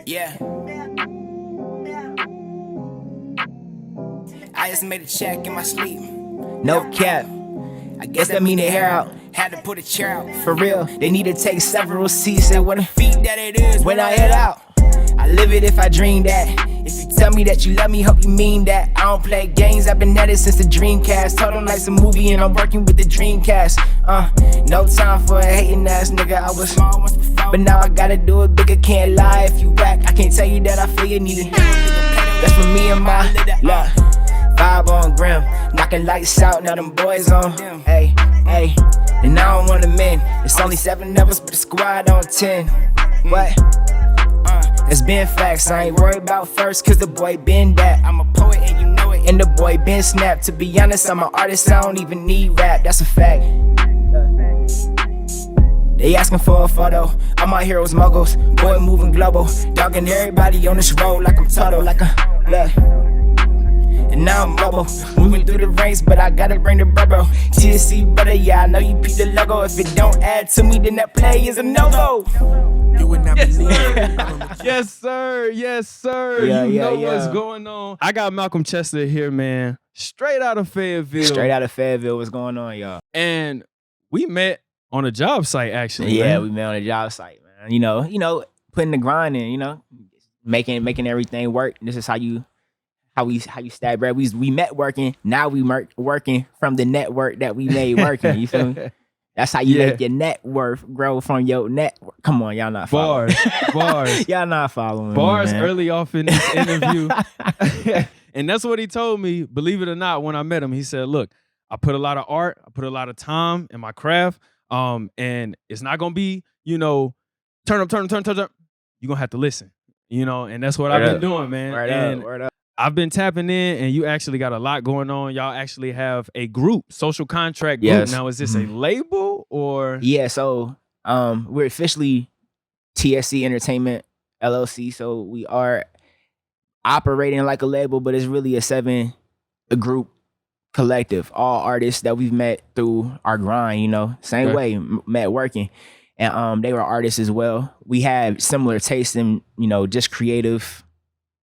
Yeah. I just made a check in my sleep. No cap. I guess that mean the hair out. Had to put a chair out. For real, they need to take several seats and what the feet that it is when I head out. I live it if I dream that. If you tell me that you love me, hope you mean that. I don't play games, I've been at it since the Dreamcast. Told them life's a movie and I'm working with the Dreamcast. No time for a hating ass nigga. I was small once before, but now I gotta do it bigger. Can't lie if you whack. I can't tell you that I feel you need it. That's for me and my love. Vibe on grim, knocking lights out, now them boys on. Hey, hey, and I don't want to men. It's only 7 of us, but the squad on 10. What? It's been facts, I ain't worried about first, cause the boy been that. I'm a poet and you know it, and the boy been snapped. To be honest, I'm an artist, I don't even need rap, that's a fact. They asking for a photo, all my heroes muggles. Boy moving global, dogging everybody on this road like I'm Toto, like a look. And now I'm mobile, moving through the ranks, but I gotta bring the bro. TSC brother, yeah, I know you peep the logo. If it don't add to me, then that play is a no-go. You would not believe it. Yes, sir. Yes, sir. You know what's going on. I got Malcolm Chester here, man. Straight out of Fayetteville. Straight out of Fayetteville, what's going on, y'all? And we met on a job site, actually. Yeah, man. we met on a job site, man. You know, putting the grind in, you know, making everything work. This is how you stack bread. We met working, now we working from the network that we made working. You feel me? That's how you make your net worth grow from your network. Come on, y'all not following. Bars. Y'all not following. Bars me, man. Early off in this interview. And that's what he told me, believe it or not, when I met him. He said, look, I put a lot of art, I put a lot of time in my craft, and it's not going to be, you know, turn up. You're going to have to listen, you know, and that's what I've been doing, man. Word up. I've been tapping in, and you actually got a lot going on. Y'all actually have a group, social contract group. Yes. Now, is this a label or? Yeah, so we're officially TSC Entertainment LLC. So we are operating like a label, but it's really a group collective. All artists that we've met through our grind, you know, same way, met working. And they were artists as well. We have similar tastes in, you know, just creative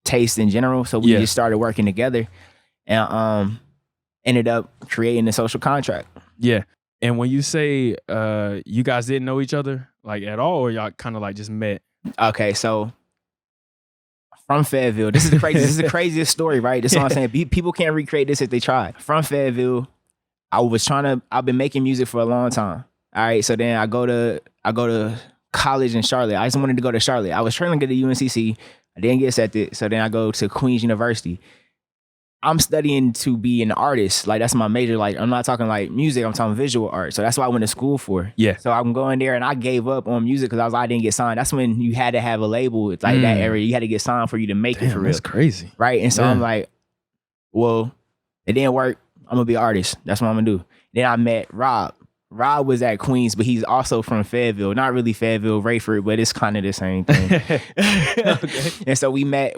taste in general, so we just started working together and ended up creating a social contract. Yeah. And when you say you guys didn't know each other like at all, or y'all kind of like just met? Okay, so from Fayetteville, this is the craziest story, right? This is what I'm saying. People can't recreate this if they try. From Fayetteville, I've been making music for a long time. All right, so then I go to college in Charlotte. I just wanted to go to Charlotte. I was trying to get to UNCC. I didn't get accepted, so then I go to Queen's University. I'm studying to be an artist. Like, that's my major. Like, I'm not talking like music, I'm talking visual art. So that's what I went to school for. Yeah. So I'm going there, and I gave up on music because I didn't get signed. That's when you had to have a label. It's like that area. You had to get signed for you to make it for real. That's crazy. Right? And so I'm like, well, it didn't work. I'm going to be an artist. That's what I'm going to do. Then I met Rob. Rob was at Queens, but he's also from Fayetteville. Not really Fayetteville, Rayford, but it's kind of the same thing. Okay. And so we met,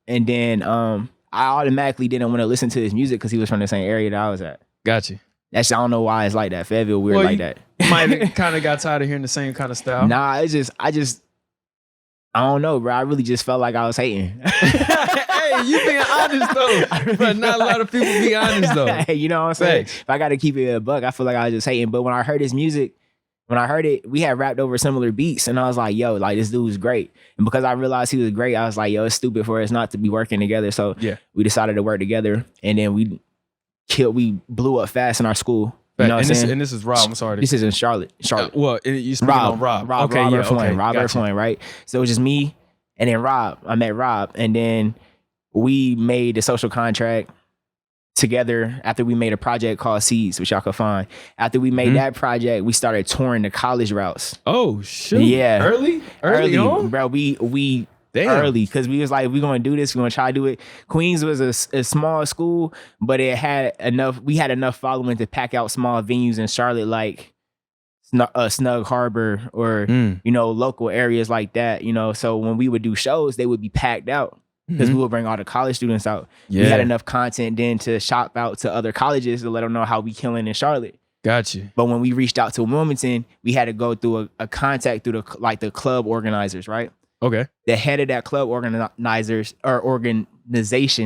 and then I automatically didn't want to listen to his music because he was from the same area that I was at. Got you. I don't know why it's like that. Fayetteville weird like that. Might have kind of got tired of hearing the same kind of style. Nah, I don't know, bro. I really just felt like I was hating. Hey, you being honest though, but not a lot of people be honest though. Hey, you know what I'm saying? Thanks. If I got to keep it a buck, I feel like I was just hating. But when I heard his music, we had rapped over similar beats, and I was like, yo, like, this dude's great. And because I realized he was great, I was like, yo, it's stupid for us not to be working together. So we decided to work together, and then we blew up fast in our school. You know what I'm saying? And this is Rob. I'm sorry. This is in Charlotte. Well, you speaking on Rob. Rob Earthline, right? So it was just me and then Rob. I met Rob, and then we made the social contract together after we made a project called Seeds, which y'all can find. After we made that project, we started touring the college routes. Oh, shoot. Yeah. Early on? Bro, we early, because we was like, we're going to do this. We're going to try to do it. Queens was a small school, but we had enough following to pack out small venues in Charlotte, like Snug Harbor or, you know, local areas like that, you know. So when we would do shows, they would be packed out because we would bring all the college students out. Yeah. We had enough content then to shop out to other colleges to let them know how we killing in Charlotte. Got you. But when we reached out to Wilmington, we had to go through a contact through the club organizers, right? Okay. The head of that club organization,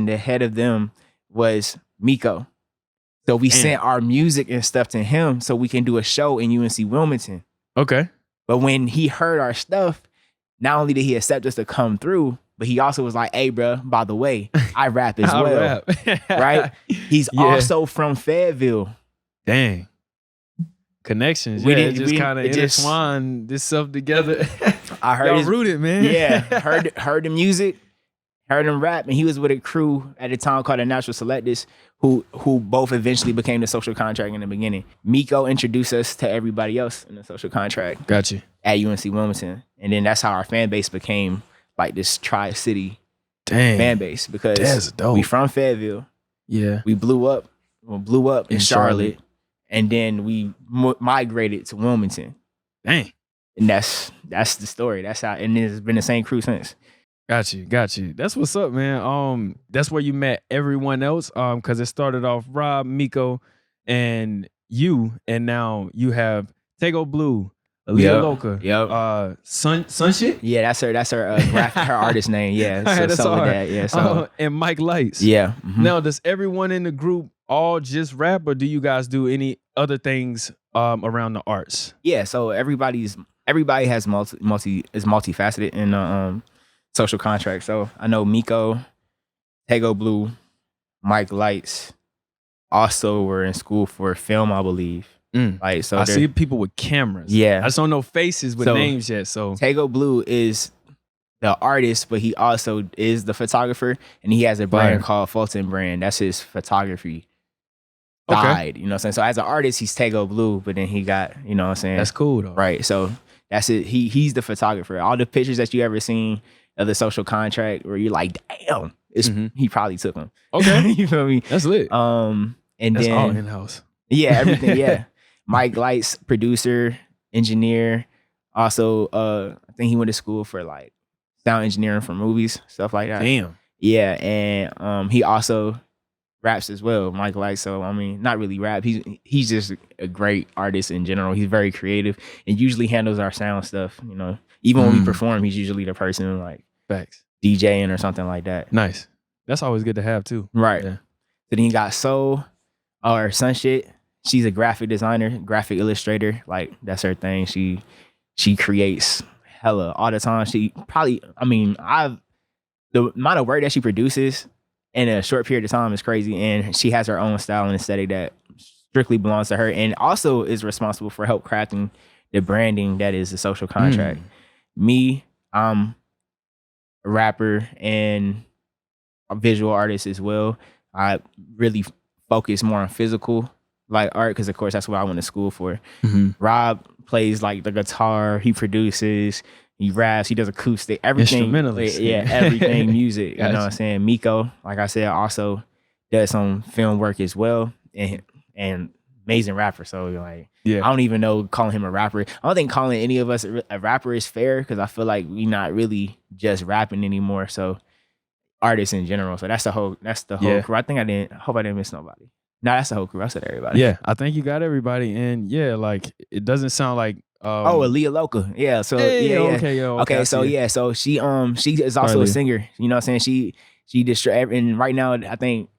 the head of them was Miko. So we sent our music and stuff to him so we can do a show in UNC Wilmington. Okay. But when he heard our stuff, not only did he accept us to come through, but he also was like, hey, bro, by the way, I rap as well. Right? He's also from Fayetteville. Dang. Connections. We didn't just kind of intertwine this stuff together. I heard y'all rooted, man. Yeah. Heard the music, heard him rap, and he was with a crew at the time called the Natural Selectors, who both eventually became the Social Contract in the beginning. Miko introduced us to everybody else in the Social Contract. Gotcha. At UNC Wilmington. And then that's how our fan base became like this Tri-City fan base, because we from Fayetteville. Yeah. We blew up in Charlotte. And then we migrated to Wilmington. Dang. And that's the story. That's how, and it's been the same crew since. Got you. That's what's up, man. That's where you met everyone else. Because it started off Rob, Miko, and you, and now you have Tego Blue, Aaliyah Loca, Sunshit. Yeah, that's her her artist name. Yeah, so that's all that. Yeah, so and Mike Lights. Yeah. Mm-hmm. Now, does everyone in the group all just rap, or do you guys do any other things around the arts? Yeah, so everybody is multifaceted in the Social Contract. So I know Miko, Tego Blue, Mike Lights also were in school for film, I believe. Like, so I see people with cameras. Yeah, I just don't know faces with names yet. So Tego Blue is the artist, but he also is the photographer, and he has a brand called Fulton Brand. That's his photography side. You know what I'm saying? So as an artist, he's Tego Blue, but then he got, you know what I'm saying? That's cool though. Right. So that's it. He's the photographer. All the pictures that you ever seen of the Social Contract where you're like, damn, he probably took them. Okay. You feel me? That's lit. And that's then all in-house. Yeah, everything, yeah. Mike Lights, producer, engineer. Also, I think he went to school for like sound engineering for movies, stuff like that. Damn. Yeah, and he also raps as well, Mike Lights. So I mean, not really rap. He's just a great artist in general. He's very creative and usually handles our sound stuff. You know, even when we perform, he's usually the person like Facts. DJing or something like that. Nice. That's always good to have too. Right. Yeah. So then you got Soul or Sunshit. She's a graphic designer, graphic illustrator. Like that's her thing. She creates hella all the time. She probably, I mean, the amount of work that she produces in a short period of time is crazy. And she has her own style and aesthetic that strictly belongs to her, and also is responsible for help crafting the branding that is the Social Contract. Me, I'm a rapper and a visual artist as well. I really focus more on physical like art, because of course that's what I went to school for. Rob plays like the guitar, he produces, he raps, he does acoustic, everything. Instrumentalist. Yeah, everything music. You know what I'm saying? Miko, like I said, also does some film work as well, and amazing rapper. So like, I don't even know calling him a rapper. I don't think calling any of us a rapper is fair, because I feel like we're not really just rapping anymore. So artists in general. So that's the whole crew. I hope I didn't miss nobody. No, that's the whole crew. I said everybody. Yeah, I think you got everybody. And yeah, like it doesn't sound like Aaliyah Loca. Yeah. So okay. So yeah, so she is also a singer. You know what I'm saying? She and right now I think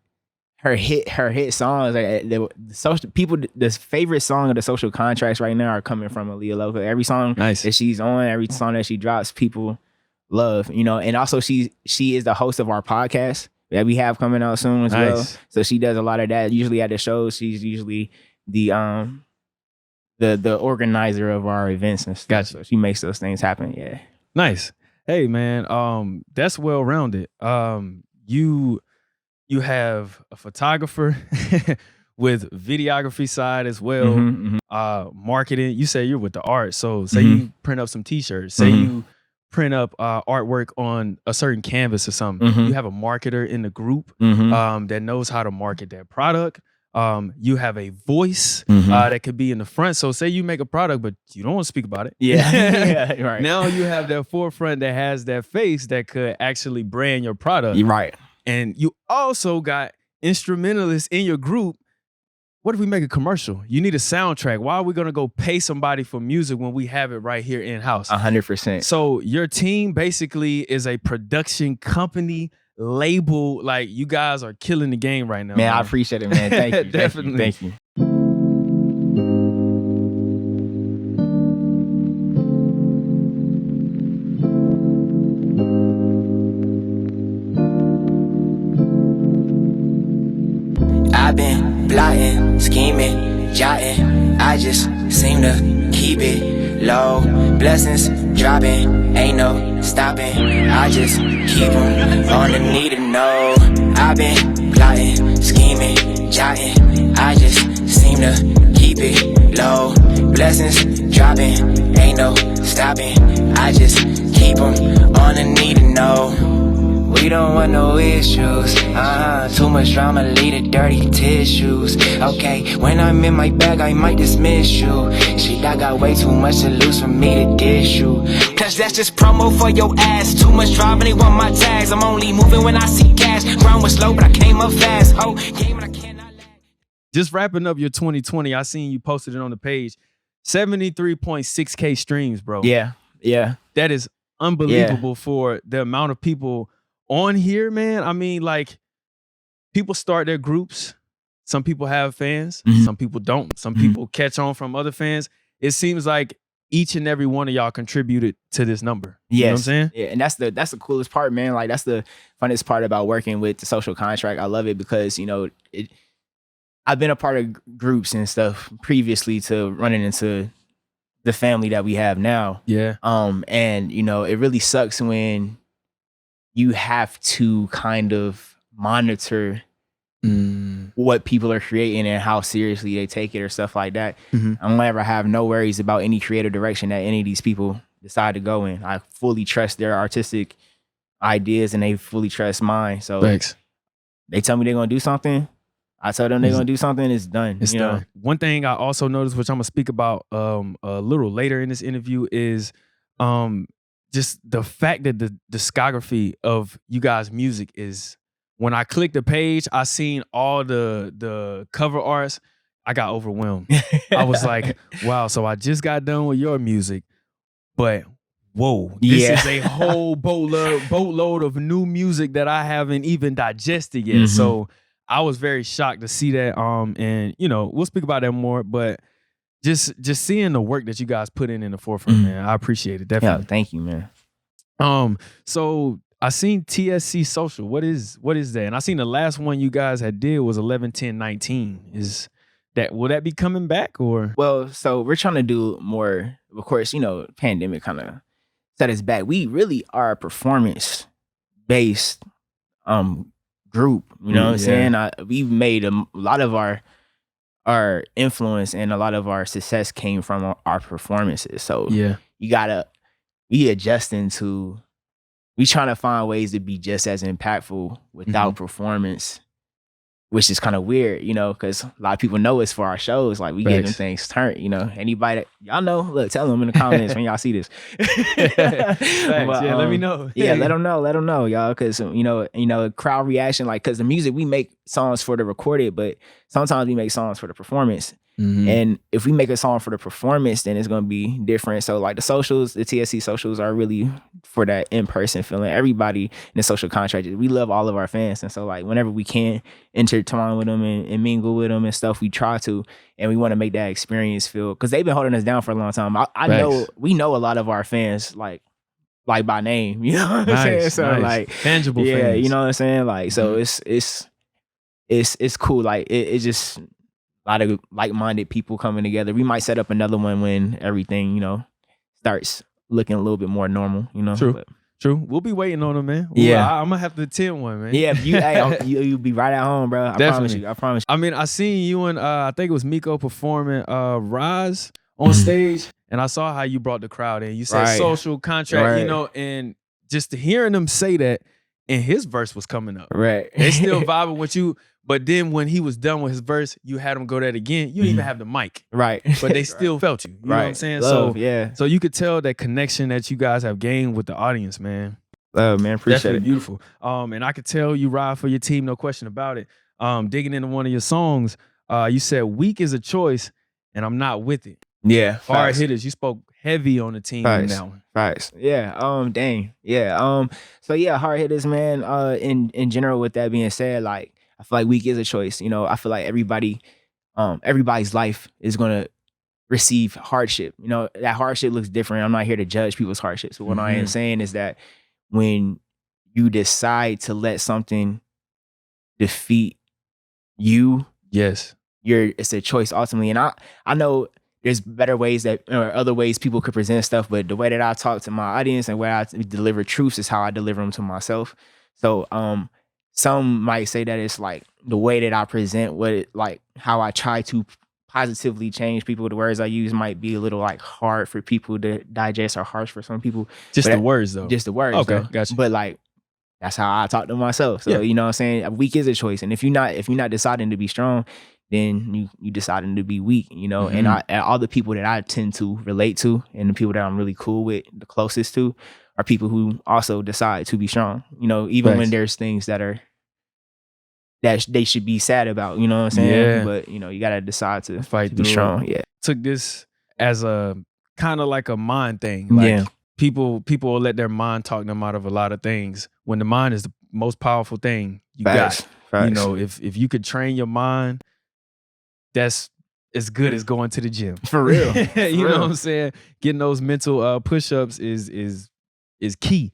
her hit songs, like the favorite song of the Social Contracts right now are coming from Aaliyah Loca. Every song that she's on, every song that she drops, people love, you know. And also she is the host of our podcast that we have coming out soon as well. So she does a lot of that. Usually at the shows, she's usually the organizer of our events and stuff. Gotcha. So she makes those things happen. Yeah. Nice. Hey man, that's well rounded. You have a photographer with videography side as well. Marketing. You say you're with the art. So say you print up some t-shirts. Say you print up artwork on a certain canvas or something. You have a marketer in the group that knows how to market that product. You have a voice that could be in the front. So say you make a product, but you don't want to speak about it. Yeah, right. Now you have that forefront that has that face that could actually brand your product. Right. And you also got instrumentalists in your group what if we make a commercial? You need a soundtrack. Why are we gonna go pay somebody for music when we have it right here in house? 100%. So your team basically is a production company label. Like, you guys are killing the game right now. Man, I appreciate it, man. Thank you. Definitely. Thank you. I've been plotting, scheming, jotting. I just seem to keep it low. Blessings dropping, ain't no stopping. I just keep them on the need to know. I've been plotting, scheming, jotting. I just seem to keep it low. Blessings dropping, ain't no stopping. I just keep them on the need to know. We don't want no issues, too much drama, lead to dirty tissues. Okay, when I'm in my bag, I might dismiss you. Shit, I got way too much to lose for me to dish you. Cause that's just promo for your ass. Too much drama, they want my tags. I'm only moving when I see cash. Grind was slow, but I came up fast. Oh, game and I cannot lag. Just wrapping up your 2020, I seen you posted it on the page. 73.6K streams, bro. Yeah. That is unbelievable for the amount of people on here, man. I mean, like, people start their groups. Some people have fans. Some people don't. Some people catch on from other fans. It seems like each and every one of y'all contributed to this number. Yes. You know what I'm saying? Yeah, and that's the coolest part, man. Like, that's the funnest part about working with the social contract. I love it because, you know, I've been a part of groups and stuff previously to running into the family that we have now. Yeah. And, you know, it really sucks when you have to kind of monitor what people are creating and how seriously they take it or stuff like that. I don't ever have no worries about any creative direction that any of these people decide to go in. I fully trust their artistic ideas and they fully trust mine. So Thanks. They tell me they're going to do something. I tell them they're going to do something. It's done. It's done. Know? One thing I also noticed, which I'm going to speak about a little later in this interview, is just the fact that the discography of you guys' music is, when I clicked the page, I seen all the cover arts. I got overwhelmed. I was like, wow, so I just got done with your music, but whoa, this is a whole boatload of new music that I haven't even digested yet. So I was very shocked to see that. And, you know, we'll speak about that more, but just seeing the work that you guys put in the forefront, man, I appreciate it. Definitely. Yeah, thank you, man. So I seen TSC Social. What is that? And I seen the last one you guys had did was 11/10/19. Will that be coming back or? Well, so we're trying to do more. Of course, you know, pandemic kind of set us back. We really are a performance based group. You know what I'm saying? We've made a lot of our influence and a lot of our success came from our performances. So we adjusting to, we trying to find ways to be just as impactful without performance, which is kind of weird, you know, because a lot of people know us for our shows. Like, we get them things turned, you know. Anybody that y'all know, look, tell them in the comments when y'all see this. But, let me know. Yeah, let them know, y'all, because you know, crowd reaction, like, because the music, we make songs for the recorded, but sometimes we make songs for the performance. And if we make a song for the performance, then it's going to be different. So like the socials, the TSC socials are really for that in-person feeling. Everybody in the social contract, we love all of our fans. And so like whenever we can intertwine with them and mingle with them and stuff, we try to, and we want to make that experience feel, because they've been holding us down for a long time. I know, we know a lot of our fans, like by name, you know what I'm saying? So like tangible fans. You know what I'm saying? Like, so it's cool. Like it just, a lot of like-minded people coming together. We might set up another one when everything, you know, starts looking a little bit more normal, you know? True. We'll be waiting on them, man. I'm going to have to attend one, man. Yeah, you'll be right at home, bro. I promise you. I mean, I seen you and I think it was Miko performing Rise on stage, and I saw how you brought the crowd in. You said social contract, you know, and just hearing them say that, and his verse was coming up. Right. They still vibing with you. But then when he was done with his verse, you had him go that again. You didn't even have the mic. Right. But they still felt you. You know what I'm saying? Love, so you could tell that connection that you guys have gained with the audience, man. Love, man. Appreciate it. Beautiful. And I could tell you ride for your team, no question about it. Digging into one of your songs, You said weak is a choice, and I'm not with it. Yeah. Hard hitters. You spoke heavy on the team in that one. Facts. Yeah. Dang. Yeah. So yeah, hard hitters, man. In general, with that being said, like I feel like weak is a choice. You know, I feel like everybody's life is gonna receive hardship. You know, that hardship looks different. I'm not here to judge people's hardships. So what I am saying is that when you decide to let something defeat you, yes, it's a choice ultimately. And I know there's better ways or other ways people could present stuff, but the way that I talk to my audience and where I deliver truths is how I deliver them to myself. So some might say that it's like the way that I present how I try to positively change people. The words I use might be a little like hard for people to digest or harsh for some people. Just the words though. Just the words. Okay, though. gotcha. But like that's how I talk to myself. So you know what I'm saying? Weak is a choice. And if you're not deciding to be strong, then you deciding to be weak, you know. And all the people that I tend to relate to and the people that I'm really cool with, the closest to, are people who also decide to be strong. You know, even when there's things that they should be sad about, you know what I'm saying? Yeah. But you know, you gotta decide to fight be strong. Yeah. Took this as a kind of like a mind thing. Like people will let their mind talk them out of a lot of things when the mind is the most powerful thing you got. You know, if you could train your mind, that's as good as going to the gym. For real. You know what I'm saying? Getting those mental push-ups is key.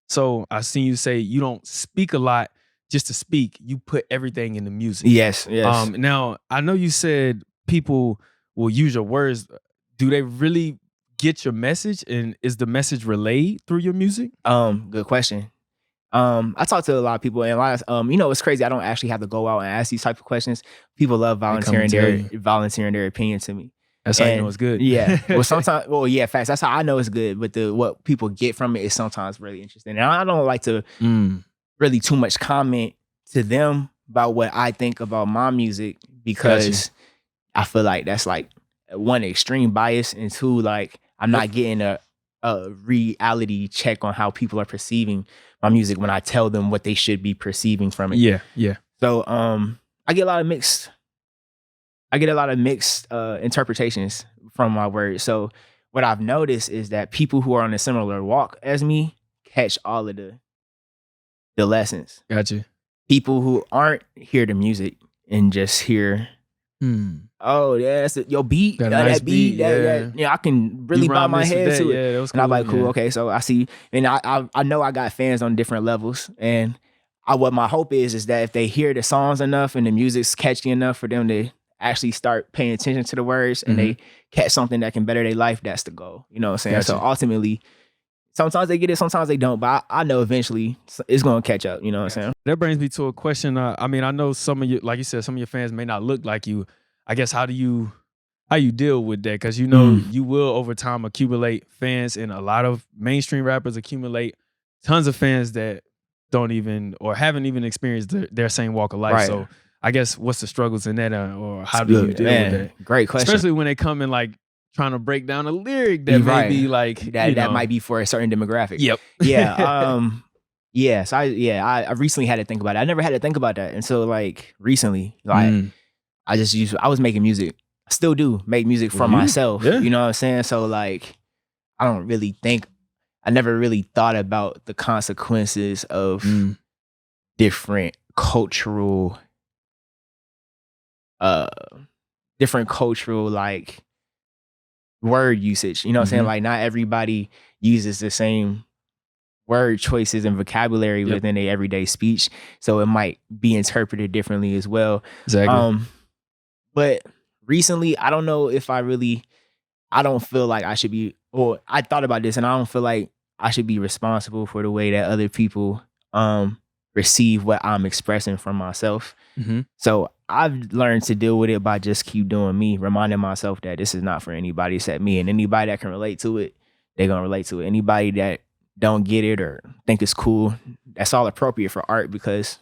So I seen you say you don't speak a lot just to speak. You put everything in the music. Yes. Now, I know you said people will use your words. Do they really get your message? And is the message relayed through your music? Good question. I talk to a lot of people, and a lot of you know, it's crazy. I don't actually have to go out and ask these type of questions. People love volunteering their opinion to me. That's how you know it's good. Yeah. Well, sometimes, facts. That's how I know it's good. But what people get from it is sometimes really interesting. And I don't like to really too much comment to them about what I think about my music, because I feel like that's like one, extreme bias, and two, like I'm not getting a reality check on how people are perceiving my music when I tell them what they should be perceiving from it. Yeah. So I get a lot of mixed interpretations from my words. So what I've noticed is that people who are on a similar walk as me catch all of the lessons. Gotcha. People who aren't hear the music and just hear, oh yeah, that's your beat, nice that beat, that, I can really bow my head to it. Yeah, that was cool. And I'm like, cool, okay, so I see, and I know I got fans on different levels, and what my hope is that if they hear the songs enough and the music's catchy enough for them to actually start paying attention to the words and they catch something that can better their life, that's the goal. You know what I'm saying? Gotcha. So ultimately, sometimes they get it, sometimes they don't, but I know eventually it's going to catch up. You know what I'm saying? That brings me to a question. I mean, I know some of you, like you said, some of your fans may not look like you. I guess how you deal with that? Because you know you will over time accumulate fans, and a lot of mainstream rappers accumulate tons of fans that don't even or haven't even experienced their same walk of life. Right. So I guess what's the struggles in that, or how do you deal with that? Great question. Especially when they come in like trying to break down a lyric that may be like that might be for a certain demographic. Yep. Yeah. So I recently had to think about it. I never had to think about that until like recently. Like I was making music. I still do make music for myself. Yeah. You know what I'm saying? So like I never really thought about the consequences of different cultural like word usage. You know what I'm saying? Like not everybody uses the same word choices and vocabulary within their everyday speech. So it might be interpreted differently as well. Exactly. But recently, I don't know if I don't feel like I should be, or I thought about this and I don't feel like I should be responsible for the way that other people receive what I'm expressing from myself. So I've learned to deal with it by just keep doing me, reminding myself that this is not for anybody except me, and anybody that can relate to it, they're gonna relate to it. Anybody that don't get it or think it's cool, that's all appropriate for art, because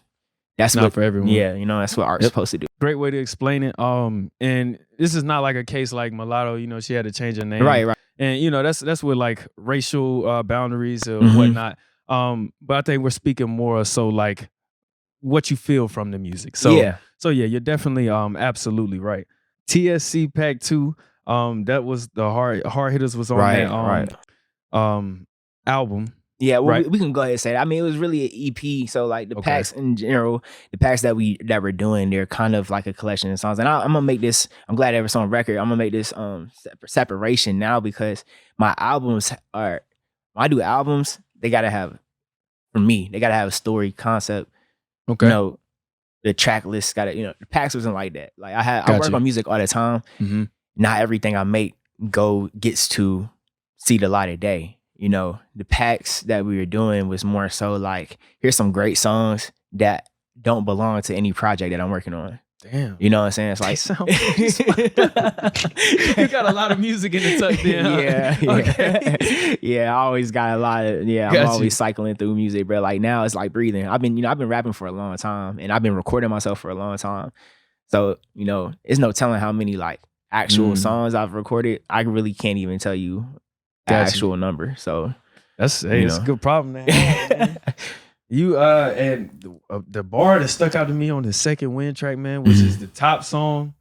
that's not for everyone. Yeah, you know, that's what art's supposed to do. Great way to explain it. And this is not like a case like Mulatto, you know, she had to change her name. Right. And you know, that's with like racial boundaries or whatnot. But I think we're speaking more so like what you feel from the music. So Yeah. So yeah, you're definitely absolutely right. TSC Pack 2, that was the Hard Hitters was on that album. Yeah, well, right? we can go ahead and say that. I mean, it was really an EP. So like the Okay. packs in general, the packs that we're doing, they're kind of like a collection of songs. And I'm gonna make this. I'm glad it's on record. I'm gonna make this separation now because my albums are. When I do albums, they gotta have, for me, they gotta have a story, concept. Okay. You know, the track list gotta. You know, the packs wasn't like that. Like I work on music all the time. Mm-hmm. Not everything I make gets to see the light of day. You know, the packs that we were doing was more so like, here's some great songs that don't belong to any project that I'm working on. Damn. You know what I'm saying? It's like, you got a lot of music in the tuck there. Huh? Yeah. Okay. Yeah, I always got a lot of, Got I'm always you. cycling through music, but like now it's like breathing. I've been rapping for a long time and I've been recording myself for a long time. So, you know, it's no telling how many like actual songs I've recorded. I really can't even tell you the actual number. So it's a good problem, man. You and the bar that stuck out to me on the second Wind track, man, which is the top song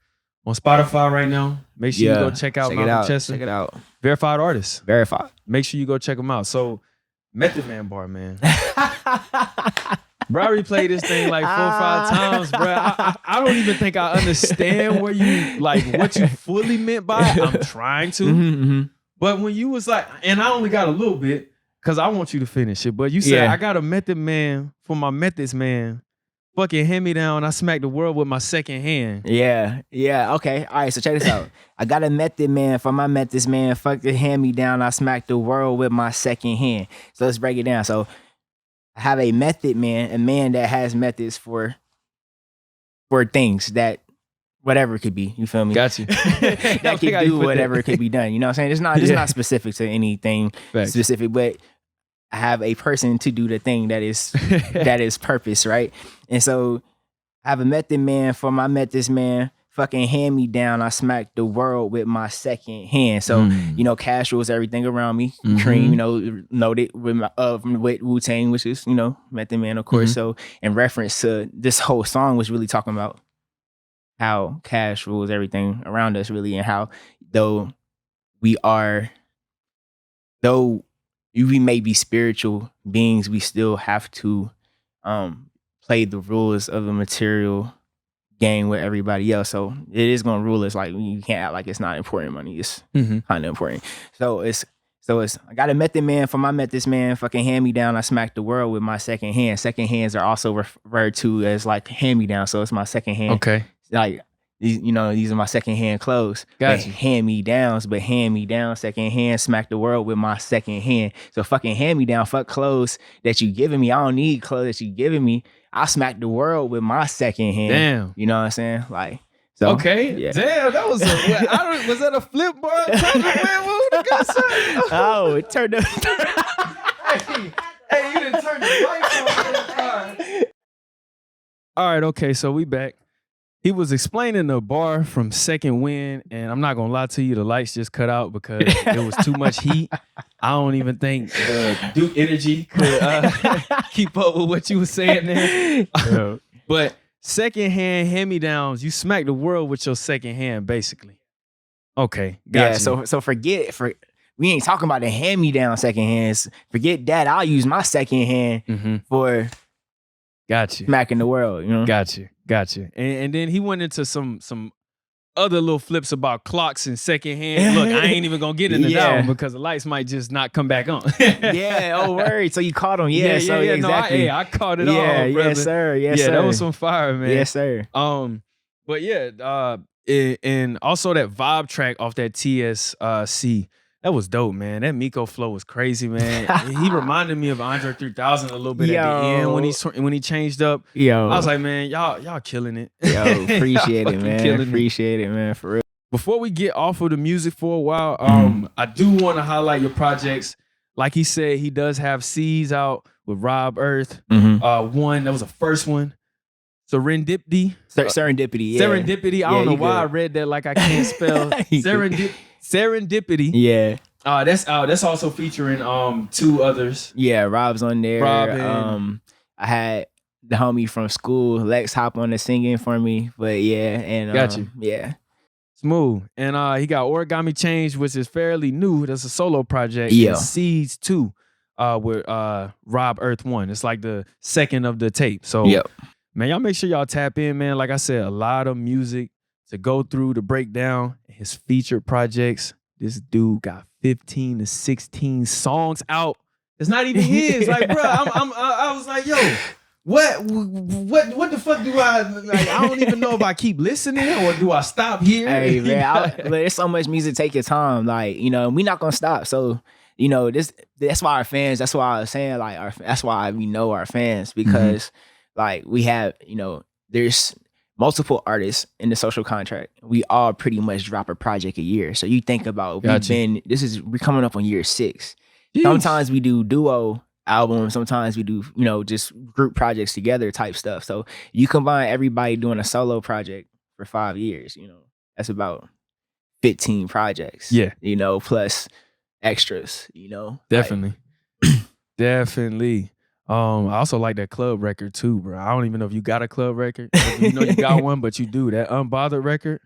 on Spotify right now. Make sure you go check out Malcolm Chester. Check it out. Verified artist. Verified. Make sure you go check them out. So Method Man bar, man. Bro, I replayed this thing like 4 or 5 times, bro. I don't even think I understand where you like what you fully meant by it. I'm trying to. But when you was like, and I only got a little bit because I want you to finish it. But you said, I got a Method Man for my Methods man. Fucking hand me down. I smacked the world with my second hand. Yeah. Okay. All right. So check this out. I got a Method Man for my Methods man. Fuck the hand me down. I smacked the world with my second hand. So let's break it down. So I have a method man, a man that has methods for things that whatever it could be. You feel me? Got you. That can do whatever it could be done. You know what I'm saying? It's not specific to anything specific, but I have a person to do the thing that is purpose, right? And so I have a method man for my methods man. Fucking hand me down. I smacked the world with my second hand. So you know, cash rules everything around me. Cream, you know, noted with with Wu-Tang, which is, you know, Method Man, of course. So in reference to this whole song was really talking about how cash rules everything around us, really, and how though we may be spiritual beings, we still have to play the rules of the material game with everybody else. So it is gonna rule us. Like, you can't act like it's not important. Money is kind of important. So it's I got a Method Man for my Methods man. Fucking hand me down. I smacked the world with my second hand. Second hands are also referred to as like hand me down. So it's my second hand. Okay. Like, you know, these are my second hand clothes. Gotcha. Hand me downs, but hand me down, second hand, smack the world with my second hand. So fucking hand me down, fuck clothes that you giving me. I don't need clothes that you giving me. I smack the world with my second hand. Damn. You know what I'm saying? Like, so okay. yeah. Damn, that was was that a flip bar? Oh, it turned up. Hey, you didn't turn the lights on. All right, okay, so we back. He was explaining the bar from Second Wind, and I'm not gonna lie to you, the lights just cut out because it was too much heat. I don't even think Duke Energy could keep up with what you were saying there. Yeah. But second hand-me-downs, you smack the world with your second hand, basically. Okay, got you. So we ain't talking about the hand-me-down second hands. Forget that. I'll use my second hand for smacking the world, you know? Got you. And then he went into some other little flips about clocks and second hand. Look, I ain't even gonna get into that one because the lights might just not come back on. Oh, word. So you caught him. Yeah, exactly. No, I caught it all, brother. Yes, sir. Yes, sir. That was some fire, man. Yes, sir. But yeah, and also that vibe track off that TSC. That was dope, man. That Miko flow was crazy, man. He reminded me of Andre 3000 a little bit at the end when he changed up. I was like, man, y'all killing it. Appreciate it, man. Appreciate it, man, for real. Before we get off of the music for a while, I do want to highlight your projects. Like he said, he does have Seeds out with Rob Earth. One, that was the first one. Serendipity. Serendipity, yeah. Serendipity. I don't know why I read that like I can't spell. Serendipity. Yeah. That's also featuring 2 others. Yeah, Rob's on there. Rob and I had the homie from school, Lex, hop on the singing for me. But yeah, and Got you. yeah. Smooth. And he got Origami Change, which is fairly new. That's a solo project. Yeah. And Seeds 2 with Rob Earth 1. It's like the second of the tape. So Yep. man, y'all make sure y'all tap in, man. Like I said, a lot of music to go through to break down his featured projects. This dude got 15 to 16 songs out. It's not even his. Like, bro, I was like, yo, what the fuck do I like? I don't even know if I keep listening or do I stop here. Hey man, there's so much music. Take your time, like we not gonna stop. So that's why our fans. That's why I was saying like that's why we know our fans because like we have there's multiple artists in the social contract. We all pretty much drop a project a year. So you think about we're coming up on year 6. Jeez. Sometimes we do duo albums. Sometimes we do, just group projects together type stuff. So you combine everybody doing a solo project for 5 years, that's about 15 projects. Yeah. Plus extras, Definitely. Definitely. I also like that club record too, bro. I don't even know if you got a club record. You got one, but you do. That Unbothered record.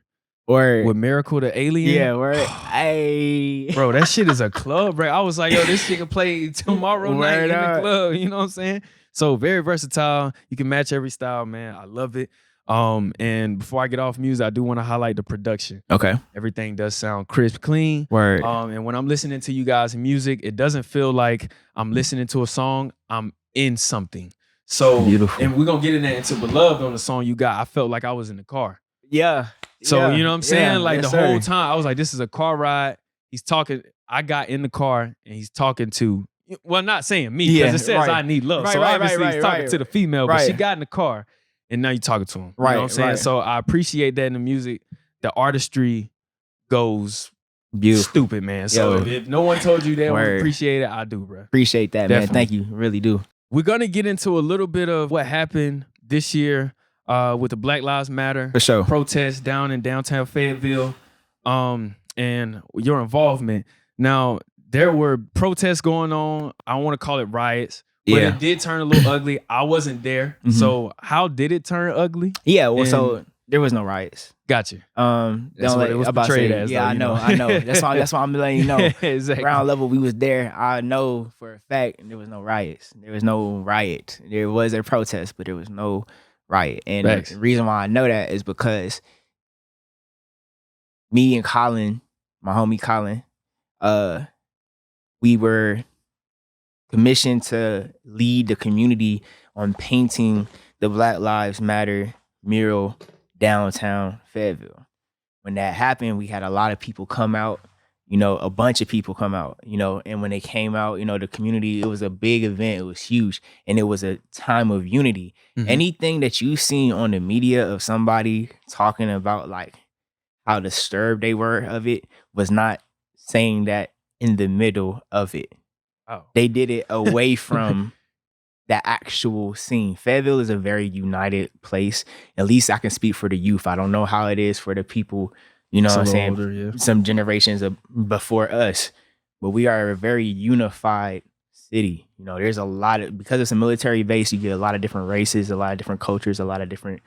Or with Miracle the Alien. Yeah, word. Hey. Bro, that shit is a club, right? I was like, yo, this shit can play tomorrow night in the club. You know what I'm saying? So very versatile. You can match every style, man. I love it. And before I get off music, I do want to highlight the production. Okay. Everything does sound crisp, clean. Word. And when I'm listening to you guys' music, it doesn't feel like I'm listening to a song. I'm in something. So beautiful. And we're gonna get into Beloved on the song you got. I felt like I was in the car. Yeah. So you know what I'm saying? Yeah, like yes, the whole time, I was like, this is a car ride. He's talking. I got in the car and he's talking to, well, not saying me, because it says I need love. So obviously he's talking to the female, but she got in the car and now you're talking to him. You know what I'm saying? So I appreciate that in the music. The artistry goes stupid, man. So if no one told you they don't appreciate it, I do, bro. Appreciate that, man. Thank you. Really do. We're going to get into a little bit of what happened this year with the Black Lives Matter for sure protest down in downtown Fayetteville, and your involvement. Now, there were protests going on. I don't want to call it riots, but it did turn a little ugly. I wasn't there. So how did it turn ugly? Yeah, well, so there was no riots. Gotcha. That's what it was portrayed as. Yeah, though, I know. That's why I'm letting you know. Exactly. Ground level, we was there. I know for a fact there was no riots. There was no riot. There was a protest, but there was no riot. And the reason why I know that is because me and Colin, my homie Colin, we were commissioned to lead the community on painting the Black Lives Matter mural downtown Fayetteville. When that happened, we had a lot of people come out, a bunch of people come out, and when they came out, the community, it was a big event. It was huge. And it was a time of unity. Anything that you've seen on the media of somebody talking about like how disturbed they were of it was not saying that in the middle of it. Oh. They did it away from the actual scene. Fayetteville is a very united place. At least I can speak for the youth. I don't know how it is for the people, what I'm saying, older, some generations before us. But we are a very unified city. There's a lot of, because it's a military base, you get a lot of different races, a lot of different cultures, a lot of different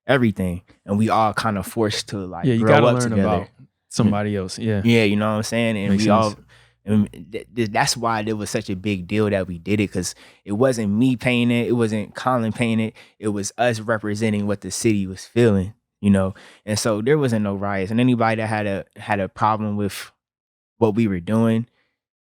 everything. And we all kind of forced to like grow up together. About somebody else. Yeah. Yeah, you know what I'm saying? And Makes sense. And that's why it was such a big deal that we did it, because it wasn't me painting it, it wasn't Colin painting it, it was us representing what the city was feeling, And so there wasn't no riots, and anybody that had a problem with what we were doing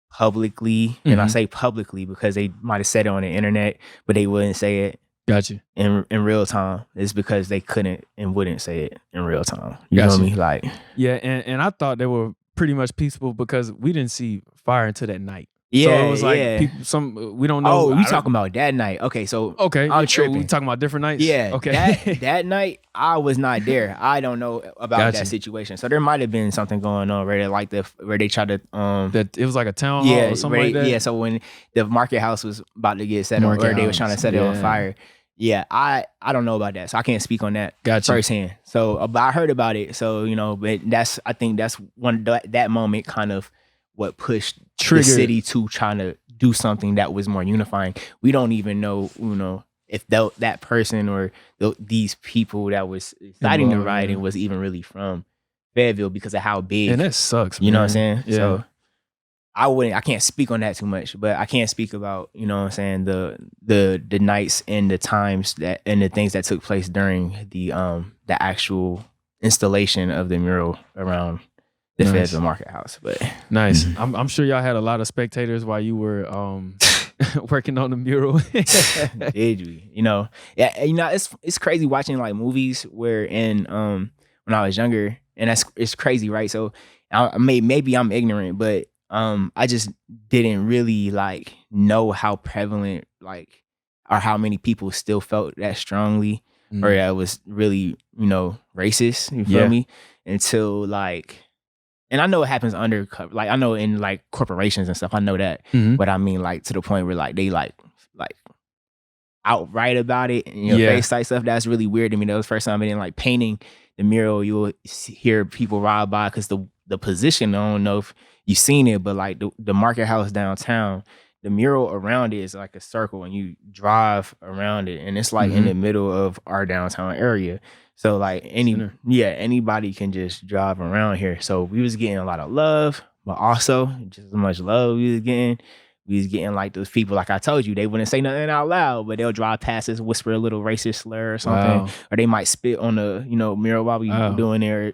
publicly, and I say publicly because they might have said it on the internet, but they wouldn't say it. Gotcha. In real time, it's because they couldn't and wouldn't say it in real time. You know what I mean? Like, yeah, and I thought they were pretty much peaceful because we didn't see fire until that night. Yeah, so it was like people, we don't know. Oh, we talking about that night? Okay, so I'm tripping. We talking about different nights. Yeah, okay. that night I was not there. I don't know about that situation. So there might have been something going on where they tried to that it was like a town hall or something like that. Yeah, so when the market house was about to get set on, or they were trying to set it on fire. Yeah, I don't know about that, so I can't speak on that firsthand. So, but I heard about it. So but I think that's that moment kind of what pushed the city to trying to do something that was more unifying. We don't even know, if that person or these people that was citing the rioting was even really from Fayetteville because of how big. And that sucks, You know what I'm saying? Yeah. So I can't speak on that too much, but I can speak about, you know what I'm saying, the nights and the times that and the things that took place during the actual installation of the mural around the Fayetteville Market House. But nice. I'm sure y'all had a lot of spectators while you were working on the mural. Did we? You know, yeah, it's crazy watching like movies where when I was younger, and it's crazy, right? So maybe I'm ignorant, but I just didn't really like know how prevalent like or how many people still felt that strongly or that was really, you know, racist, you feel me? Until like, and I know it happens undercover, like I know in like corporations and stuff, I know that, but I mean like to the point where like they like outright about it and your face type stuff, that's really weird to me. That was the first time I didn't like painting the mural, you'll hear people ride by because the position, I don't know if you've seen it, but like the market house downtown, the mural around it is like a circle and you drive around it and it's like in the middle of our downtown area. So like anybody can just drive around here. So we was getting a lot of love, but also just as much love we was getting like those people, like I told you, they wouldn't say nothing out loud, but they'll drive past us, whisper a little racist slur or something, or they might spit on the, you know, mural while we doing there,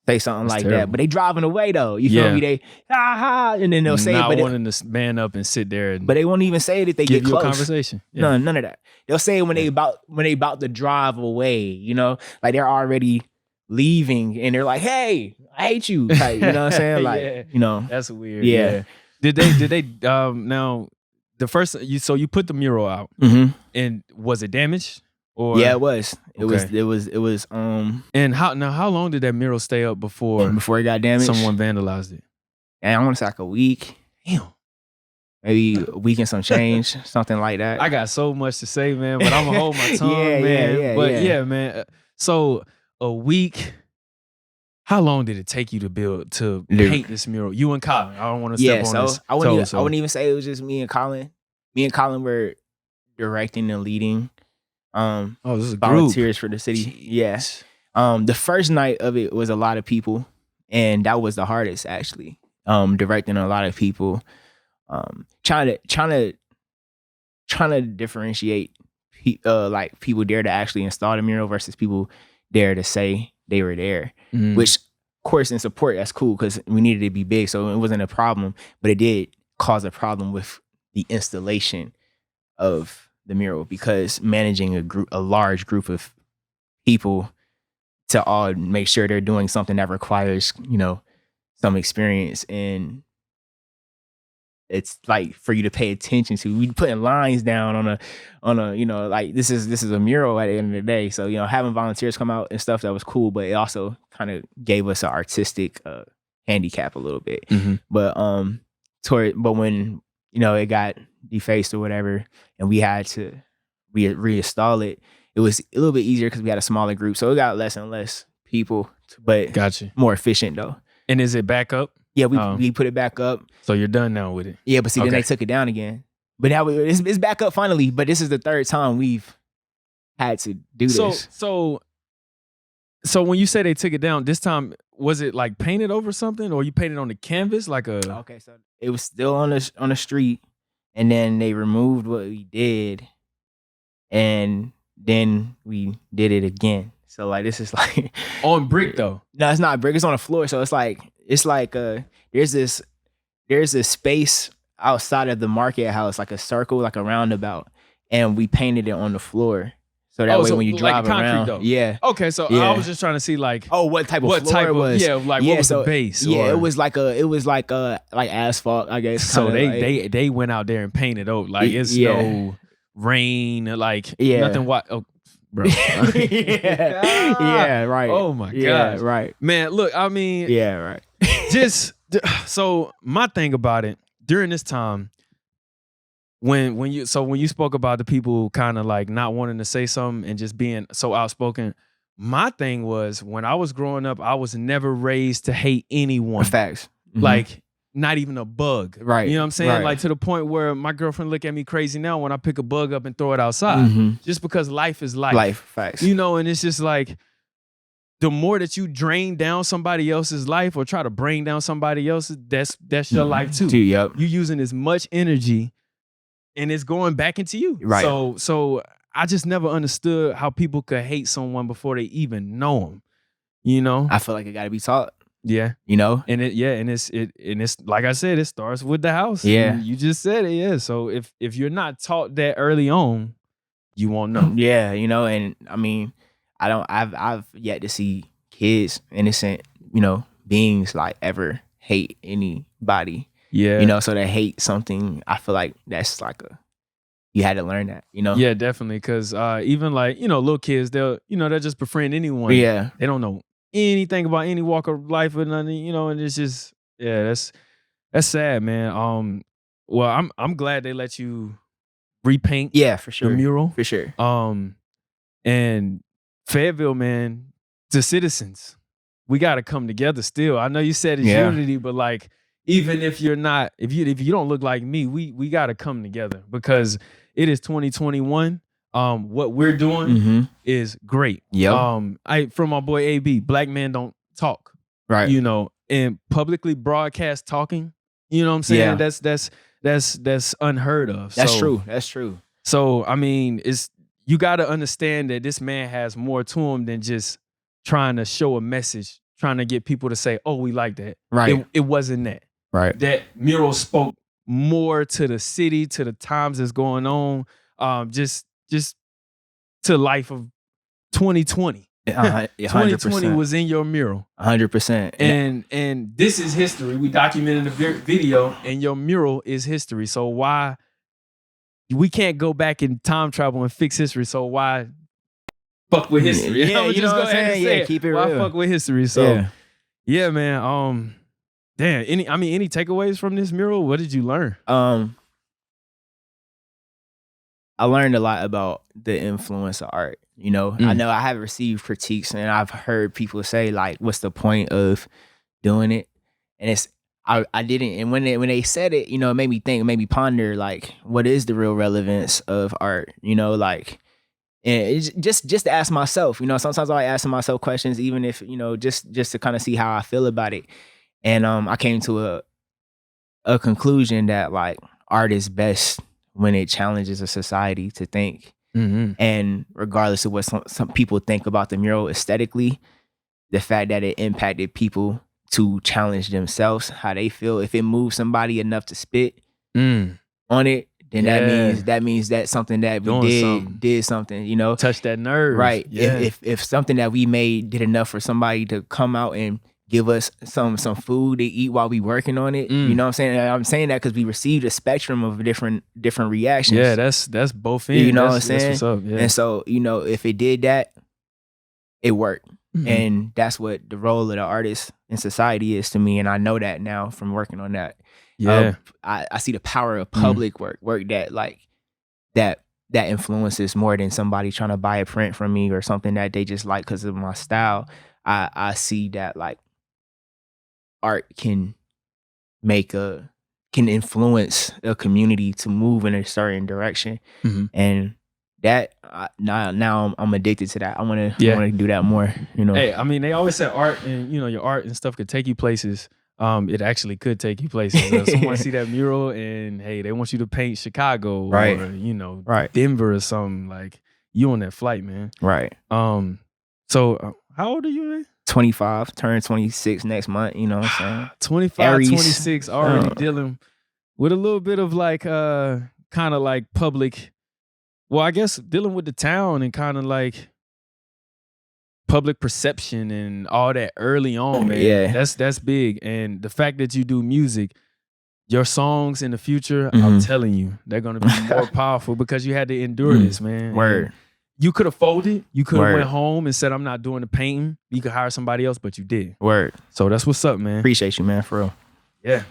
say something that's like terrible. That. But they driving away though. You feel me? They and then they'll say not it, but wanting to man up and sit there, and but they won't even say it if they get close. A conversation. None of that. They'll say it when they about to drive away. You know, like they're already leaving and they're like, "Hey, I hate you." Like, you know what I'm saying? Like, you know, that's weird. Yeah. Did they now the first you put the mural out and was it damaged? Or yeah, it was. It was and how long did that mural stay up before it got damaged? Someone vandalized it. And I want to say like a week. Damn. Maybe a week and some change, something like that. I got so much to say, man, but I'm gonna hold my tongue, man. Yeah, man. So a week. How long did it take you to paint this mural? You and Colin. I don't want to step on this. I wouldn't even say it was just me and Colin. Me and Colin were directing and leading. This is a volunteers group. For the city. Jeez. Yes. The first night of it was a lot of people, and that was the hardest actually. Directing a lot of people, trying to differentiate like people there to actually install the mural versus people there to say they were there, which of course in support, that's cool because we needed it to be big. So it wasn't a problem, but it did cause a problem with the installation of the mural because managing a large group of people to all make sure they're doing something that requires, you know, some experience, and it's like for you to pay attention to. We putting lines down on a you know, like this is a mural at the end of the day. So, you know, having volunteers come out and stuff, that was cool, but it also kind of gave us an artistic handicap a little bit. But when, you know, it got defaced or whatever, and we had to reinstall it, it was a little bit easier because we had a smaller group. So it got less and less people, but gotcha. More efficient though. And is it back up? Yeah, we put it back up. So you're done now with it? Yeah, but see, then they took it down again. But now it's back up finally. But this is the third time we've had to do this. So when you say they took it down, this time, was it like painted over something, or you painted on the canvas like a? Okay, so it was still on the street, and then they removed what we did, and then we did it again. So like this is like on brick though. No, it's not brick. It's on the floor. So it's like there's this space outside of the market house, like a circle, like a roundabout, and we painted it on the floor. So that way when you drive like around, though. Yeah. Okay, so I was just trying to see like what type of floor it was. Yeah, like what was the base? Yeah, it was like asphalt, I guess. So they went out there and painted out like it's no rain, like nothing. Bro. Yeah, right. Oh my god. Yeah, right. Man, look, I mean, yeah, right. So my thing about it during this time, when you spoke about the people kind of like not wanting to say something and just being so outspoken, my thing was when I was growing up, I was never raised to hate anyone. Facts. Like not even a bug. Right. You know what I'm saying? Right. Like to the point where my girlfriend look at me crazy now when I pick a bug up and throw it outside. Just because life is life. Life, facts. You know, and it's just like the more that you drain down somebody else's life or try to bring down somebody else's, that's your life too. Yep. You using as much energy and it's going back into you. Right. So I just never understood how people could hate someone before they even know them. You know? I feel like it gotta be taught. Yeah. You know? And it's like I said, it starts with the house. Yeah. You just said it, yeah. So if you're not taught that early on, you won't know. Yeah, you know, and I mean, I've yet to see kids, innocent, you know, beings like ever hate anybody. Yeah. You know, so to hate something, I feel like that's like you had to learn that, you know? Yeah, definitely. Because even like, you know, little kids, they'll just befriend anyone. Yeah. They don't know anything about any walk of life or nothing, you know, and it's just, yeah, that's sad, man. Well, I'm glad they let you repaint for sure. the mural. For sure. And Fayetteville, man, the citizens, we gotta come together still. I know you said it's unity, but like even if you're not, if you don't look like me, we gotta come together because it is 2021. What we're doing is great. Yep. From my boy AB, black men don't talk. Right. You know, and publicly broadcast talking, you know what I'm saying? Yeah. That's unheard of. That's true. That's true. So I mean, you gotta understand that this man has more to him than just trying to show a message, trying to get people to say, oh, we like that. Right. It wasn't that. Right. That mural spoke more to the city, to the times that's going on, just to life of 2020. 100%. 2020 was in your mural. 100%. And this is history. We documented the video, and your mural is history. So why we can't go back in time travel and fix history? So why fuck with history? Yeah, you know what I'm saying? Yeah, keep it why real. fuck with history? So yeah, man. Damn. Any takeaways from this mural? What did you learn? I learned a lot about the influence of art. You know, I know I have received critiques and I've heard people say like, "What's the point of doing it?" And I didn't. And when they said it, you know, it made me think, it made me ponder like, what is the real relevance of art? You know, like, and it's just to ask myself. You know, sometimes I ask myself questions, even if you know, just to kind of see how I feel about it. And I came to a conclusion that like art is best when it challenges a society to think. And regardless of what some people think about the mural aesthetically, the fact that it impacted people to challenge themselves, how they feel, if it moves somebody enough to spit on it, then that means that's something that we did something, you know, touch that nerve, right? Yeah. If something that we made did enough for somebody to come out and give us some food to eat while we working on it. You know what I'm saying? And I'm saying that because we received a spectrum of different reactions. Yeah, that's both ends. You know what I'm saying? That's what's up, yeah. And so, you know, if it did that, it worked. And that's what the role of the artist in society is to me. And I know that now from working on that. Yeah. I see the power of public work that like that influences more than somebody trying to buy a print from me or something that they just like because of my style. I see that like art can influence a community to move in a certain direction, and that now I'm addicted to that. I want to do that more. You know. Hey, I mean, they always say art and you know your art and stuff could take you places. It actually could take you places. Someone see that mural and hey, they want you to paint Chicago or you know Denver or something. Like you on that flight, man. Right. So how old are you, man? 25, turn 26 next month, you know what I'm saying? 25, Aries. 26, already dealing with a little bit of like kind of like public, well, I guess dealing with the town and kind of like public perception and all that early on, man. Yeah. That's big. And the fact that you do music, your songs in the future, I'm telling you, they're gonna be more powerful because you had to endure this, man. Word. And you could have folded. You could have went home and said, I'm not doing the painting. You could hire somebody else, but you did. Word. So that's what's up, man. Appreciate you, man, for real. Yeah.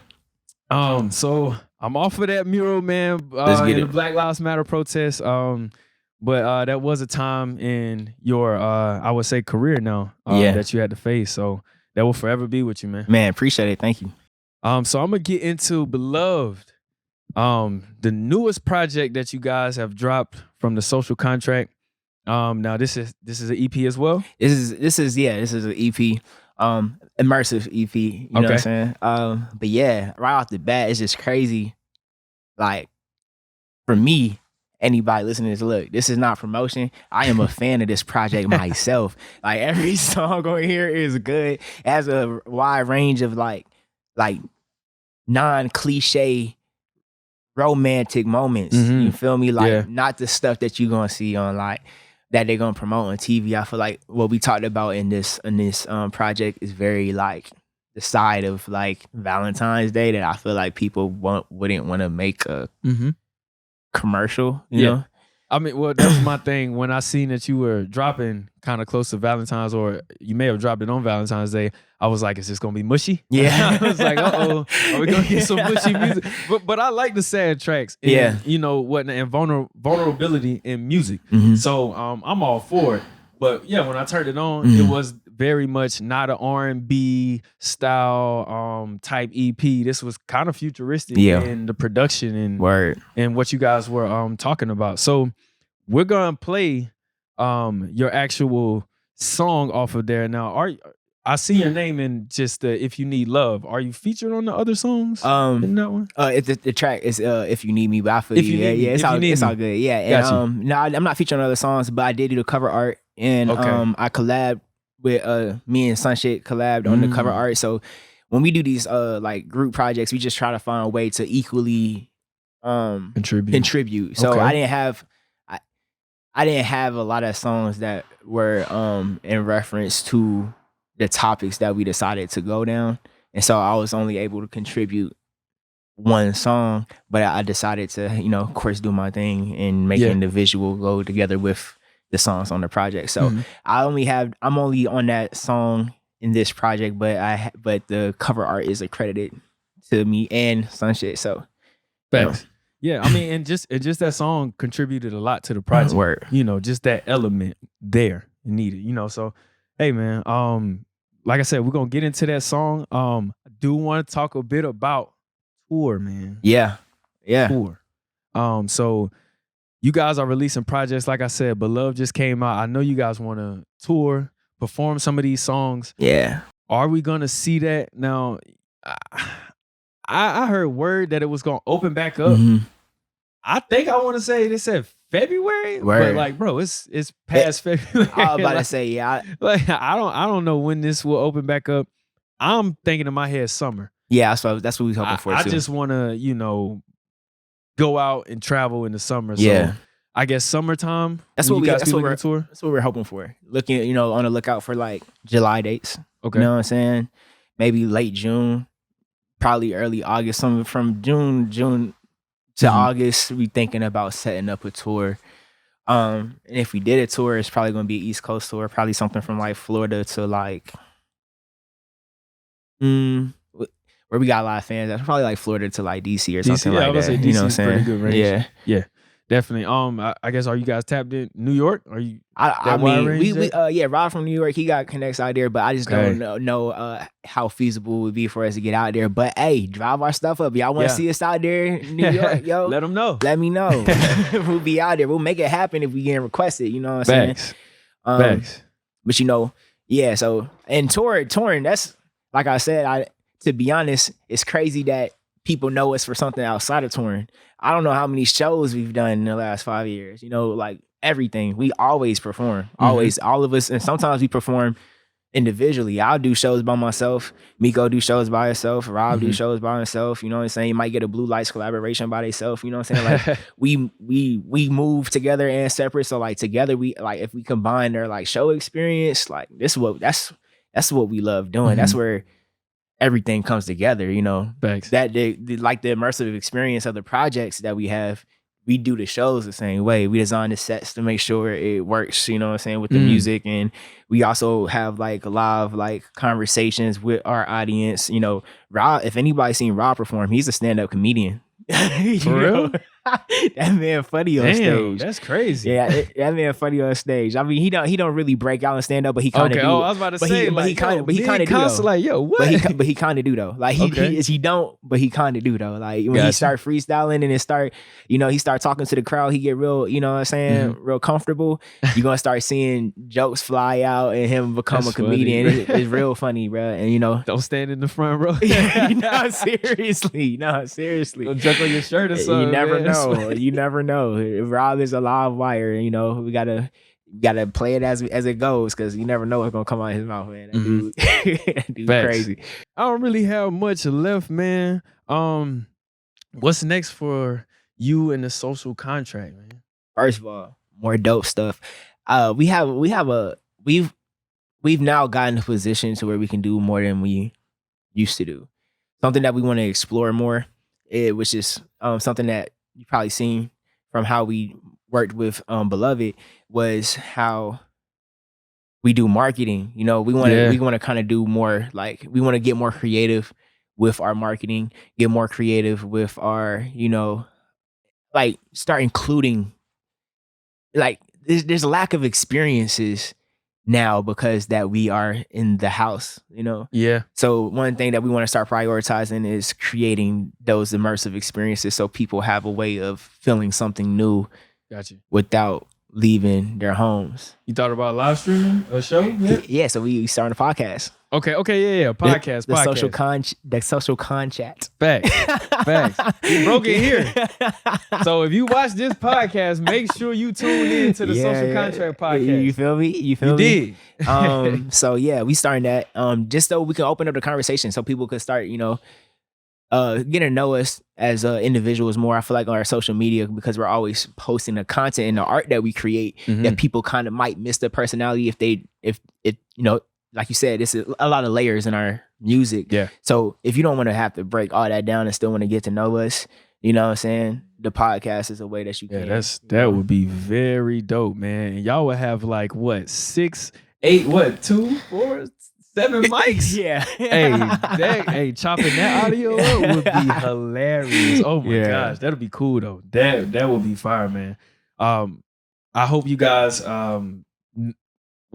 So I'm off of that mural, man. Let's get in it. the Black Lives Matter protest. But that was a time in your I would say career now that you had to face. So that will forever be with you, man. Man, appreciate it. Thank you. So I'm gonna get into Beloved. The newest project that you guys have dropped from the Social Contract. Now this is an EP as well. This is an EP, immersive EP. You know what I'm saying? But yeah, right off the bat, it's just crazy. Like for me, anybody listening to this, look, this is not promotion. I am a fan of this project myself. Like every song on here is good. It has a wide range of like non-cliche romantic moments. You feel me? Like not the stuff that you're gonna see on like that they're gonna promote on TV. I feel like what we talked about in this project is very like the side of like Valentine's Day that I feel like people wouldn't want to make a commercial, you know? I mean, well, that was my thing when I seen that you were dropping kind of close to Valentine's, or you may have dropped it on Valentine's Day. I was like, is this gonna be mushy? Yeah. I was like, uh-oh, are we gonna get some mushy music? But I like the sad tracks. And, you know what, and vulnerability in music. So I'm all for it. But yeah, when I turned it on, it was very much not an R&B style type EP. This was kind of futuristic in the production and what you guys were talking about. So we're gonna play your actual song off of there. Now, I see your name in just If You Need Love. Are you featured on the other songs in that one? The track is If You Need Me, but I feel you. It's all good. Yeah, and no, I'm not featured on other songs, but I did do the cover art, and I collabed with me and Sunshit collabed on the cover art. So when we do these like group projects, we just try to find a way to equally contribute. So I didn't have a lot of songs that were in reference to the topics that we decided to go down. And so I was only able to contribute one song, but I decided to, you know, of course, do my thing and making the visual go together with the songs on the project. So I'm only on that song in this project, but the cover art is accredited to me and Sunshit. So thanks. Yeah, I mean, and just that song contributed a lot to the project. You know, just that element there needed, you know. So hey man, like I said, we're gonna get into that song. I do want to talk a bit about tour, man. Yeah. Tour. So you guys are releasing projects. Like I said, Beloved just came out. I know you guys want to tour, perform some of these songs. Yeah. Are we gonna see that now? I heard word that it was gonna open back up. I think I want to say they said February, but like, bro, it's past February. I was about to say, yeah. I don't know when this will open back up. I'm thinking in my head summer. Yeah, so that's what we're hoping for. I just want to, you know, go out and travel in the summer. So I guess summertime. That's what we're hoping for. Looking, you know, on the lookout for like July dates. Okay, you know what I'm saying? Maybe late June, probably early August. Something from June to August, we thinking about setting up a tour. And if we did a tour, it's probably gonna be an East Coast tour, probably something from like Florida to like where we got a lot of fans. That's probably like Florida to like DC or something like that. Say DC, you know what I'm saying? Pretty good range. Yeah. Definitely. I guess, are you guys tapped in New York? Are you? I mean, Rob from New York, he got connects out there, but I just don't know how feasible it would be for us to get out there. But hey, drive our stuff up. Y'all want to see us out there in New York? Yo, let them know. Let me know. We'll be out there. We'll make it happen if we get requested. You know what I'm saying? Thanks. But you know, yeah. So and touring. That's like I said. To be honest, it's crazy that people know us for something outside of touring. I don't know how many shows we've done in the last 5 years. You know, like everything. We always perform. Always. All of us. And sometimes we perform individually. I'll do shows by myself. Miko do shows by herself. Rob do shows by himself. You know what I'm saying? You might get a Blue Lights collaboration by themselves. You know what I'm saying? Like we move together and separate. So like together we like if we combine their like show experience, like that's what we love doing. That's where everything comes together, you know. Thanks. That like the immersive experience of the projects that we have, we do the shows the same way. We design the sets to make sure it works, you know what I'm saying, with the music. And we also have like a lot of like conversations with our audience. You know, Rob, if anybody's seen Rob perform, he's a stand-up comedian. For real? That man funny on Damn, stage. that's crazy. Yeah, that man funny on stage. I mean, he don't really break out and stand up, but he kind of Okay, do. I was about to say, but he kind of do though. Like, yo, what? But he kind of do though. Like he don't, but he kind of do though. Like when he start freestyling and he start talking to the crowd, he get real, you know what I'm saying, real comfortable. You're gonna start seeing jokes fly out and him become That's a comedian. It's real funny, bro. And don't stand in the front row. No, seriously. Don't jump on your shirt or something. You never man. know. You never know. Rob is a live wire. We gotta play it as it goes, because you never know what's gonna come out of his mouth, man. That dude crazy. I don't really have much left, man. What's next for you and the social contract, man? First of all, more dope stuff. We've now gotten a position to where we can do more than we used to do. Something that we want to explore more, which is something that you probably seen from how we worked with Beloved, was how we do marketing. We want to kind of do more, like, we want to get more creative with our marketing, get more creative with our, like, start including, like, there's a lack of experiences now because that we are in the house, Yeah. So one thing that we want to start prioritizing is creating those immersive experiences so people have a way of feeling something new. Got you. Without leaving their homes. You thought about live streaming a show? Yeah, so we started a podcast. Okay, yeah. Podcast. The social contract. Facts. We broke it here. So if you watch this podcast, make sure you tune in to the Social Contract podcast. You feel me? You did. So yeah, we starting that. Just so we can open up the conversation so people could start, getting to know us as individuals more. I feel like on our social media, because we're always posting the content and the art that we create, that people kind of might miss the personality if like you said, it's a lot of layers in our music. Yeah. So if you don't want to have to break all that down and still want to get to know us, you know what I'm saying? The podcast is a way that you can. Yeah, that would be very dope, man. And y'all would have like what, 6, 8, 2, 4, 7 mics. Yeah. Hey, chopping that audio up would be hilarious. Oh my gosh, that'll be cool though. That would be fire, man. I hope you guys.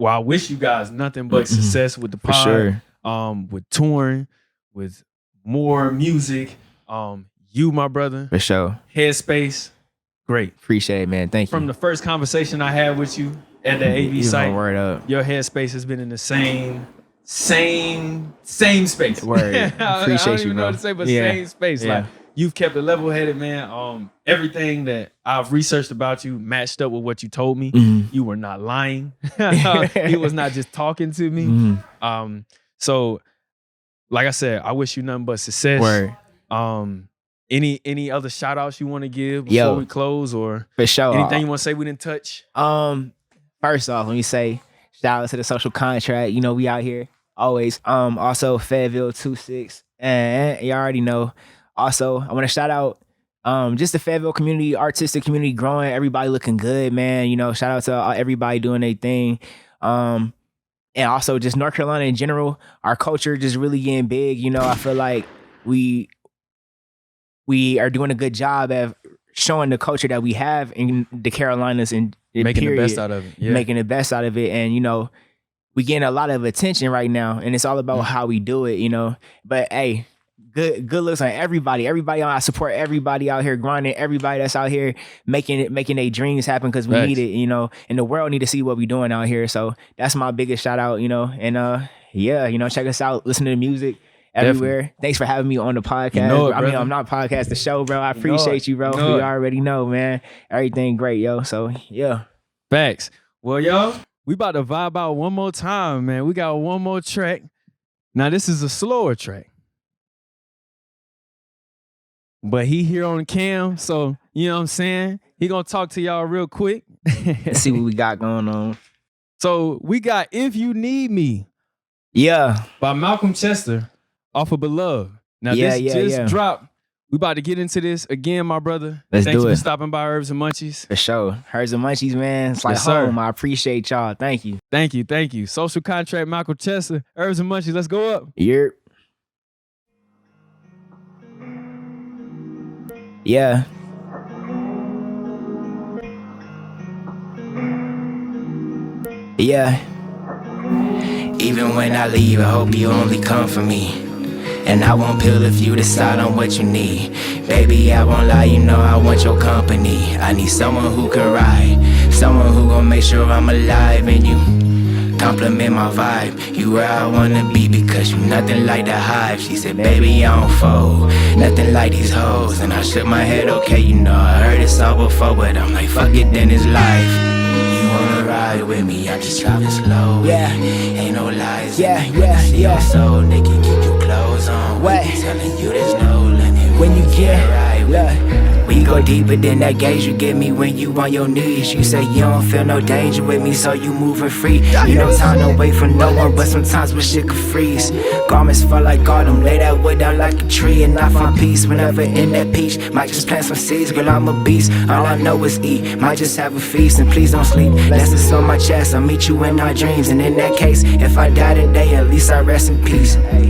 I wish you guys nothing but success with the pod. For sure. With touring, with more music. You, my brother. For sure. Headspace, great. Appreciate it, man. Thank you. From the first conversation I had with you at the AV site, word up. Your headspace has been in the same space. Word. Appreciate I don't even you, know bro. what to say, but same space. Yeah. Like, you've kept it level-headed, man. Everything that I've researched about you matched up with what you told me. You were not lying. He was not just talking to me. So, like I said, I wish you nothing but success. Word. Any other shout outs you want to give before we close, or for sure, anything you want to say we didn't touch? First off, let me say shout out to the Social Contract. We out here always. Also Fayetteville 26, and y'all already know. Also, I want to shout out just the Fayetteville community, artistic community growing, everybody looking good, man. Shout out to everybody doing their thing. And also just North Carolina in general, our culture just really getting big. I feel like we are doing a good job of showing the culture that we have in the Carolinas and making the best out of it. Yeah. Making the best out of it. And, we getting a lot of attention right now, and it's all about how we do it, But hey, good looks on everybody. I support everybody out here grinding, everybody that's out here making their dreams happen, because we need it, and the world need to see what we doing out here. So that's my biggest shout out, and check us out, listen to the music everywhere. Definitely. Thanks for having me on the podcast. I'm not podcast, the show, bro. I appreciate you, bro. You already know, man. Everything great, yo. So yeah. Facts. Well, y'all, we about to vibe out one more time, man. We got one more track. Now this is a slower track, but he here on cam, so you know what I'm saying? He gonna talk to y'all real quick. Let's see what we got going on. So we got If You Need Me. Yeah. By Malcolm Chester off of Beloved. Now this just dropped. We about to get into this again, my brother. Thanks you for stopping by Herbs and Munchies. For sure. Herbs and Munchies, man. It's like home. I appreciate y'all. Thank you. Thank you. Social Contract, Malcolm Chester, Herbs and Munchies. Let's go up. Yep. Yeah. Yeah. Even when I leave, I hope you only come for me. And I won't peel if you decide on what you need. Baby, I won't lie, you know I want your company. I need someone who can ride, someone who gon' make sure I'm alive. And you compliment my vibe. You where I wanna be because you nothing like the hive. She said, baby, I don't fold, nothing like these hoes. And I shook my head, okay, you know I heard this all before, but I'm like, fuck it, then it's life. You wanna ride with me, I'm just driving slow. Yeah. Ain't no lies. Yeah, yeah, yeah. So they can keep your clothes on. What? Telling you there's no limit When you get right with look. me. We go deeper than that gauge you give me when you on your knees. You say you don't feel no danger with me, so you moving free. You know time don't wait for no one, but sometimes when shit could freeze. Garments fall like autumn, lay that wood down like a tree. And I find peace whenever in that peach. Might just plant some seeds, girl, I'm a beast. All I know is eat, might just have a feast. And please don't sleep, lessons on my chest. I'll meet you in our dreams, and in that case, if I die today, at least I rest in peace. Hey.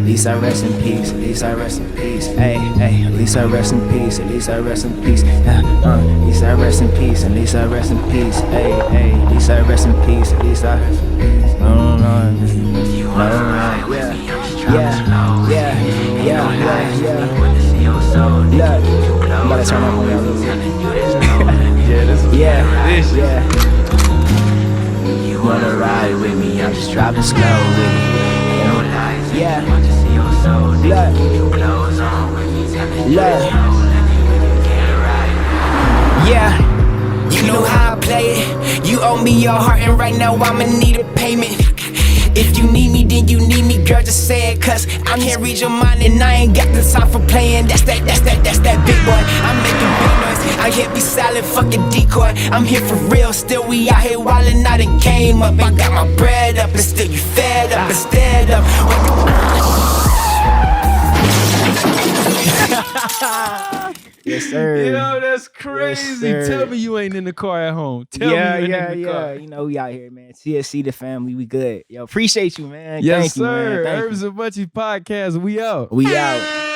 At least I rest in peace, at least I rest in peace. Hey, hey, at least I rest in peace, at least I rest in peace. At least I rest in peace, at least I rest in peace. Hey, hey, at least I rest in peace, at least I rest in peace. No, you wanna ride with me, yeah, yeah, yeah, yeah, yeah. Look, I'm about to turn up on that a little bit. Yeah. You wanna ride with me, I'm just driving slowly. Yeah, look, yeah, you know how I play it. You owe me your heart, and right now I'ma need a payment. If you need me, then you need me, girl, just say it. Cause I'm here, read your mind, and I ain't got the time for playing. That's that big boy. I'm making big noise, I can't be silent, fucking decoy. I'm here for real, still we out here wildin', I done came up. I got my bread up, and still you fed up instead of Yes, sir. Yo, that's crazy. Yes, sir. Tell me you ain't in the car at home. Tell me you ain't in the car. You know we out here, man. TSC the family, we good. Yo, appreciate you, man. Yes, Thank you, sir. man. Thank Herbs and Munchies podcast. We out. you. We out.